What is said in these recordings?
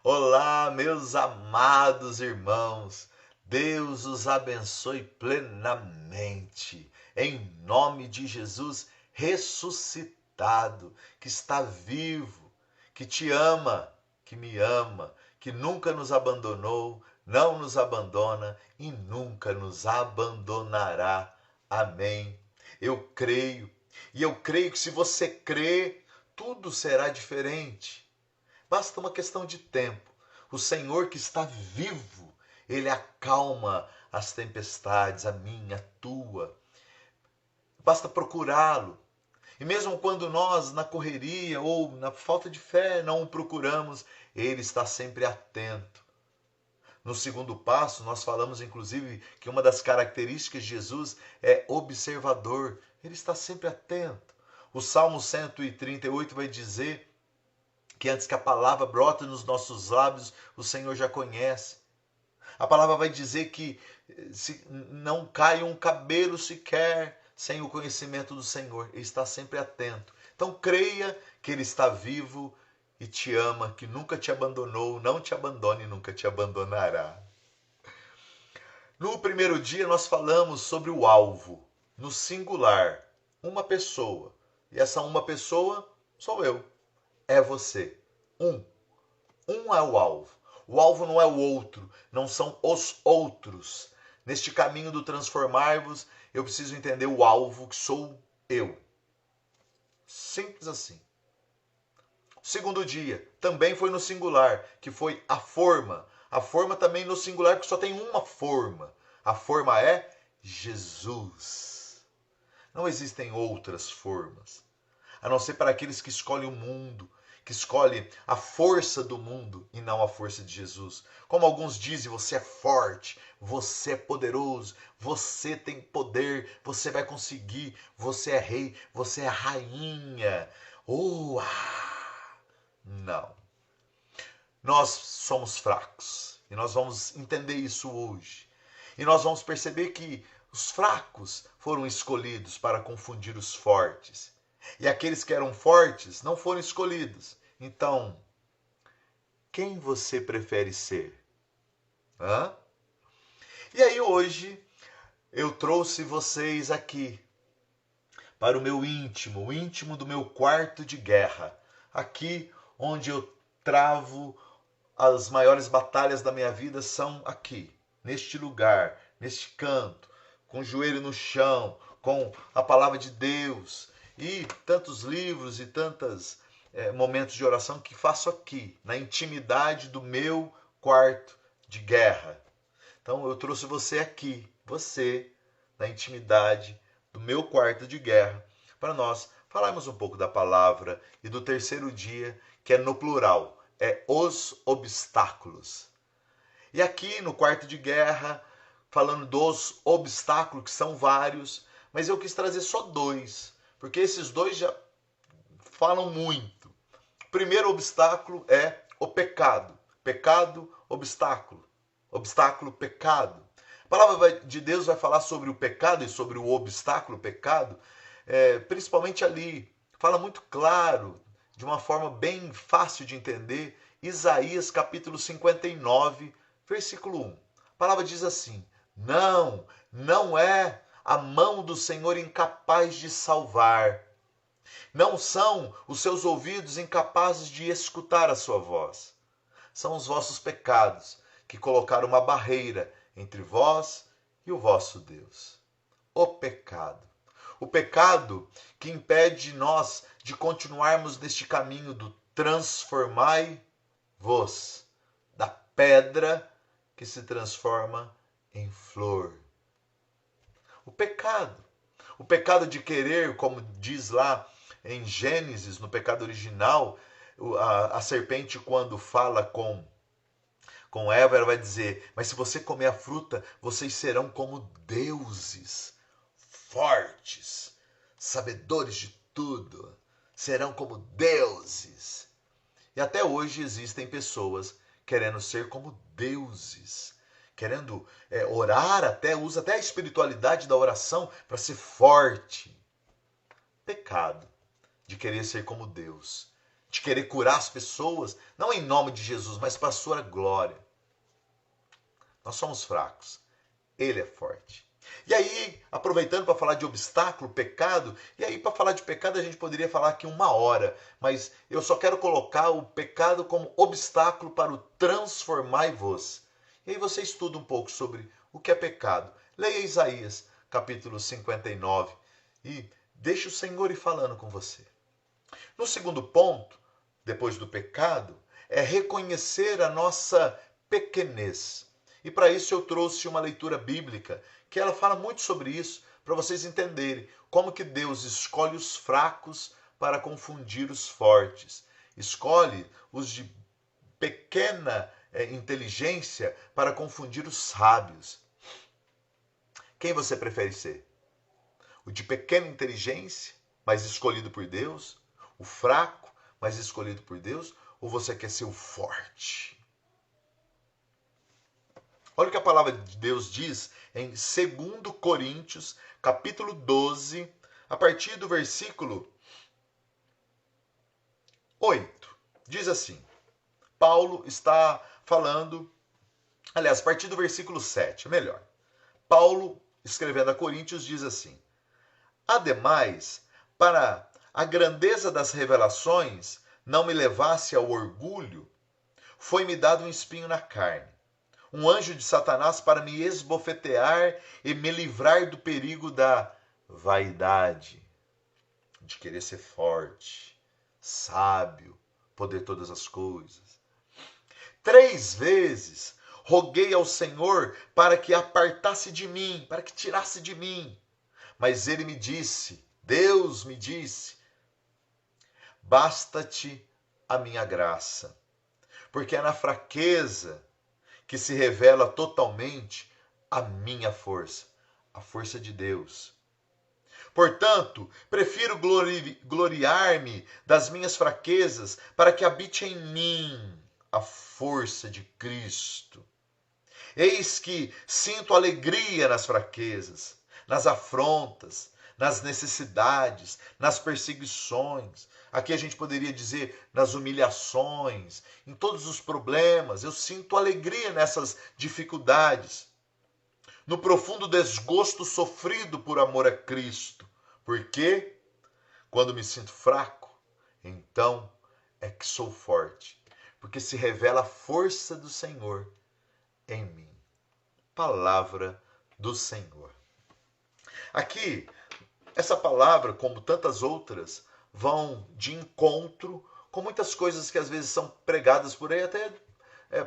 Olá, meus amados irmãos. Deus os abençoe plenamente. Em nome de Jesus ressuscitado, que está vivo, que te ama, que me ama, que nunca nos abandonou, não nos abandona e nunca nos abandonará. Amém. Eu creio. E eu creio que se você crê, tudo será diferente. Basta uma questão de tempo. O Senhor que está vivo, Ele acalma as tempestades, a minha, a tua. Basta procurá-lo. E mesmo quando nós, na correria ou na falta de fé, não o procuramos, Ele está sempre atento. No segundo passo, nós falamos inclusive que uma das características de Jesus é observador. Ele está sempre atento. O Salmo 138 vai dizer que antes que a palavra brota nos nossos lábios, o Senhor já conhece. A palavra vai dizer que não cai um cabelo sequer sem o conhecimento do Senhor. Ele está sempre atento. Então creia que Ele está vivo e te ama, que nunca te abandonou, não te abandone e nunca te abandonará. No primeiro dia nós falamos sobre o alvo, no singular, uma pessoa. E essa uma pessoa sou eu, é você. Um é o alvo. O alvo não é o outro, não são os outros. Neste caminho do transformar-vos, eu preciso entender o alvo que sou eu. Simples assim. O segundo dia também foi no singular, que foi a forma. A forma também no singular, que só tem uma forma. A forma é Jesus. Não existem outras formas, a não ser para aqueles que escolhem o mundo, que escolhe a força do mundo e não a força de Jesus. Como alguns dizem, você é forte, você é poderoso, você tem poder, você vai conseguir, você é rei, você é rainha. Não. Nós somos fracos e nós vamos entender isso hoje. E nós vamos perceber que os fracos foram escolhidos para confundir os fortes. E aqueles que eram fortes não foram escolhidos. Então, quem você prefere ser? Hã? E aí hoje eu trouxe vocês aqui para o meu íntimo, o íntimo do meu quarto de guerra. Aqui onde eu travo as maiores batalhas da minha vida são aqui, neste lugar, neste canto, com o joelho no chão, com a palavra de Deus e tantos livros e tantos momentos de oração que faço aqui, na intimidade do meu quarto de guerra. Então eu trouxe você aqui, você, na intimidade do meu quarto de guerra, para nós falarmos um pouco da palavra e do terceiro dia, que é no plural, é os obstáculos. E aqui no quarto de guerra, falando dos obstáculos, que são vários, mas eu quis trazer só dois, porque esses dois já falam muito. O primeiro obstáculo é o pecado. Pecado, obstáculo. Obstáculo, pecado. A palavra de Deus vai falar sobre o pecado e sobre o obstáculo, o pecado, principalmente ali. Fala muito claro, de uma forma bem fácil de entender, Isaías capítulo 59, versículo 1. A palavra diz assim: não é a mão do Senhor incapaz de salvar. Não são os seus ouvidos incapazes de escutar a sua voz. São os vossos pecados que colocaram uma barreira entre vós e o vosso Deus. O pecado. O pecado que impede nós de continuarmos neste caminho do transformai-vos, da pedra que se transforma em flor. O pecado. O pecado de querer, como diz lá em Gênesis, no pecado original, a serpente, quando fala com Eva, ela vai dizer: mas se você comer a fruta, vocês serão como deuses, fortes, sabedores de tudo, serão como deuses. E até hoje existem pessoas querendo ser como deuses, querendo orar, usa até a espiritualidade da oração para ser forte. Pecado de querer ser como Deus, de querer curar as pessoas, não em nome de Jesus, mas para a sua glória. Nós somos fracos, Ele é forte. E aí, aproveitando para falar de obstáculo, pecado, e aí para falar de pecado a gente poderia falar aqui 1 hora, mas eu só quero colocar o pecado como obstáculo para o transformai-vos. E aí você estuda um pouco sobre o que é pecado. Leia Isaías, capítulo 59, e deixe o Senhor ir falando com você. No segundo ponto, depois do pecado, é reconhecer a nossa pequenez. E para isso eu trouxe uma leitura bíblica, que ela fala muito sobre isso, para vocês entenderem como que Deus escolhe os fracos para confundir os fortes. Escolhe os de pequena inteligência para confundir os sábios. Quem você prefere ser? O de pequena inteligência, mas escolhido por Deus? O fraco, mas escolhido por Deus? Ou você quer ser o forte? Olha o que a palavra de Deus diz em 2 Coríntios, capítulo 12, a partir do versículo 8. Diz assim, Paulo está falando, aliás, a partir do versículo 7, melhor. Paulo, escrevendo a Coríntios, diz assim, ademais, para a grandeza das revelações não me levasse ao orgulho, foi-me dado um espinho na carne, um anjo de Satanás para me esbofetear e me livrar do perigo da vaidade, de querer ser forte, sábio, poder todas as coisas. 3 vezes roguei ao Senhor para que apartasse de mim, para que tirasse de mim. Mas ele me disse, Deus me disse, basta-te a minha graça, porque é na fraqueza que se revela totalmente a minha força, a força de Deus. Portanto, prefiro gloriar-me das minhas fraquezas para que habite em mim a força de Cristo. Eis que sinto alegria nas fraquezas, nas afrontas, nas necessidades, nas perseguições. Aqui a gente poderia dizer nas humilhações, em todos os problemas. Eu sinto alegria nessas dificuldades. No profundo desgosto sofrido por amor a Cristo. Porque quando me sinto fraco, então é que sou forte. Porque se revela a força do Senhor em mim. Palavra do Senhor. Aqui, essa palavra, como tantas outras, vão de encontro com muitas coisas que às vezes são pregadas por aí, até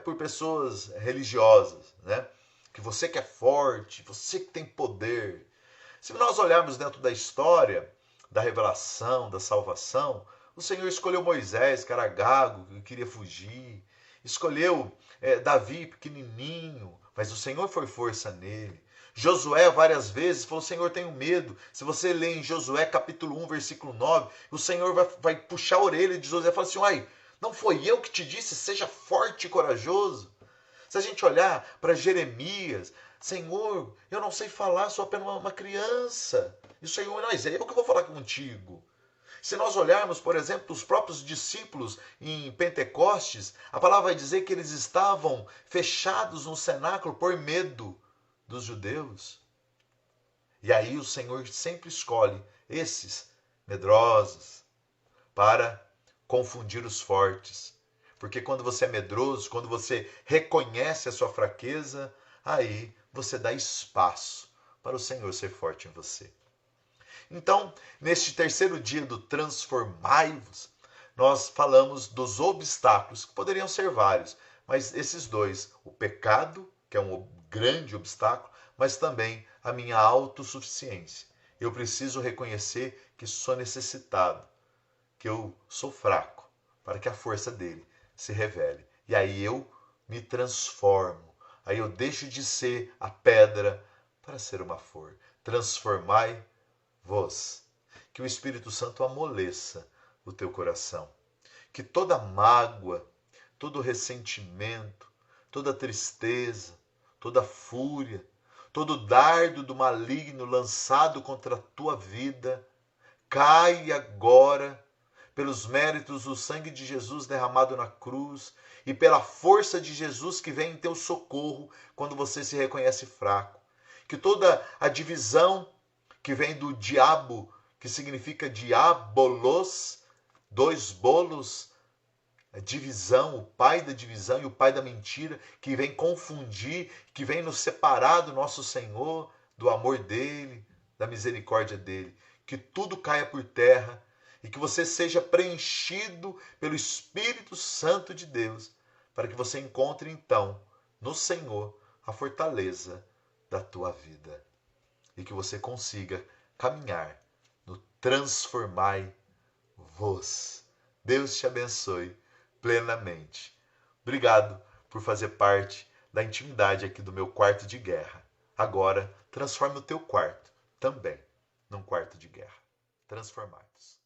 por pessoas religiosas, né? Que você que é forte, você que tem poder. Se nós olharmos dentro da história, da revelação, da salvação, o Senhor escolheu Moisés, que era gago, que queria fugir. Escolheu Davi, pequenininho, mas o Senhor foi força nele. Josué várias vezes falou, Senhor, tenho medo. Se você ler em Josué capítulo 1, versículo 9, o Senhor vai puxar a orelha de Josué e falar assim, uai, não foi eu que te disse, seja forte e corajoso? Se a gente olhar para Jeremias, Senhor, eu não sei falar, sou apenas uma criança. E o Senhor, mas é eu que vou falar contigo. Se nós olharmos, por exemplo, os próprios discípulos em Pentecostes, a palavra vai dizer que eles estavam fechados no cenáculo por medo dos judeus. E aí o Senhor sempre escolhe esses medrosos para confundir os fortes. Porque quando você é medroso, quando você reconhece a sua fraqueza, aí você dá espaço para o Senhor ser forte em você. Então, neste terceiro dia do Transformai-vos, nós falamos dos obstáculos, que poderiam ser vários, mas esses dois, o pecado, que é um grande obstáculo, mas também a minha autossuficiência. Eu preciso reconhecer que sou necessitado, que eu sou fraco, para que a força dele se revele. E aí eu me transformo, aí eu deixo de ser a pedra para ser uma flor. Transformai-vos. Que o Espírito Santo amoleça o teu coração. Que toda mágoa, todo ressentimento, toda tristeza, toda fúria, todo dardo do maligno lançado contra a tua vida, caia agora pelos méritos do sangue de Jesus derramado na cruz e pela força de Jesus que vem em teu socorro quando você se reconhece fraco. Que toda a divisão que vem do diabo, que significa diabolos, dois bolos, a divisão, o pai da divisão e o pai da mentira, que vem confundir, que vem nos separar do nosso Senhor, do amor dele, da misericórdia dele. Que tudo caia por terra e que você seja preenchido pelo Espírito Santo de Deus, para que você encontre então no Senhor a fortaleza da tua vida e que você consiga caminhar no transformai-vos. Deus te abençoe plenamente. Obrigado por fazer parte da intimidade aqui do meu quarto de guerra. Agora, transforme o teu quarto também num quarto de guerra. Transformados.